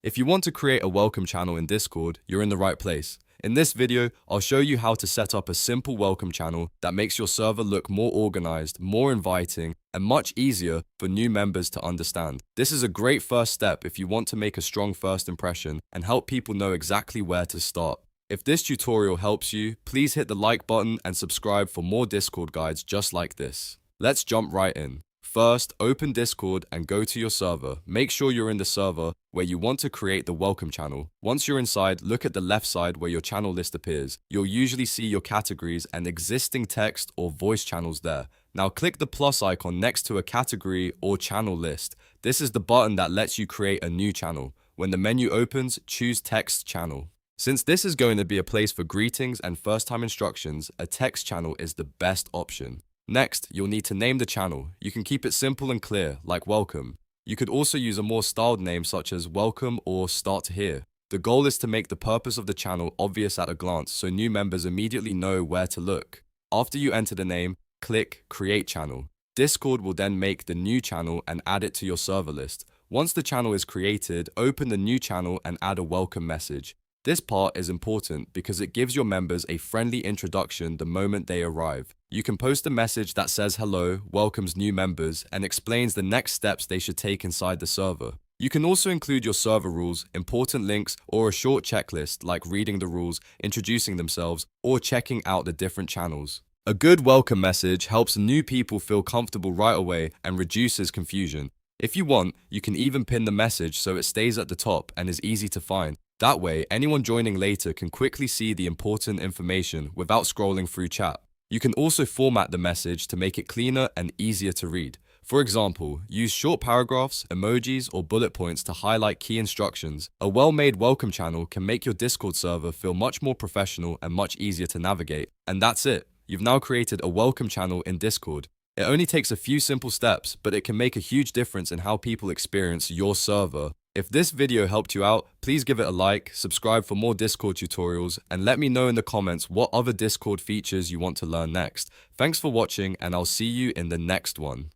If you want to create a welcome channel in Discord, you're in the right place. In this video, I'll show you how to set up a simple welcome channel that makes your server look more organized, more inviting, and much easier for new members to understand. This is a great first step if you want to make a strong first impression and help people know exactly where to start. If this tutorial helps you, please hit the like button and subscribe for more Discord guides just like this. Let's jump right in. First, open Discord and go to your server. Make sure you're in the server where you want to create the welcome channel. Once you're inside, look at the left side where your channel list appears. You'll usually see your categories and existing text or voice channels there. Now click the plus icon next to a category or channel list. This is the button that lets you create a new channel. When the menu opens, choose text channel. Since this is going to be a place for greetings and first-time instructions, a text channel is the best option. Next, you'll need to name the channel. You can keep it simple and clear, like welcome. You could also use a more styled name such as welcome or start here. The goal is to make the purpose of the channel obvious at a glance so new members immediately know where to look. After you enter the name, click Create Channel. Discord will then make the new channel and add it to your server list. Once the channel is created, open the new channel and add a welcome message. This part is important because it gives your members a friendly introduction the moment they arrive. You can post a message that says hello, welcomes new members, and explains the next steps they should take inside the server. You can also include your server rules, important links, or a short checklist like reading the rules, introducing themselves, or checking out the different channels. A good welcome message helps new people feel comfortable right away and reduces confusion. If you want, you can even pin the message so it stays at the top and is easy to find. That way, anyone joining later can quickly see the important information without scrolling through chat. You can also format the message to make it cleaner and easier to read. For example, use short paragraphs, emojis, or bullet points to highlight key instructions. A well-made welcome channel can make your Discord server feel much more professional and much easier to navigate. And that's it. You've now created a welcome channel in Discord. It only takes a few simple steps, but it can make a huge difference in how people experience your server. If this video helped you out, please give it a like, subscribe for more Discord tutorials, and let me know in the comments what other Discord features you want to learn next. Thanks for watching, and I'll see you in the next one.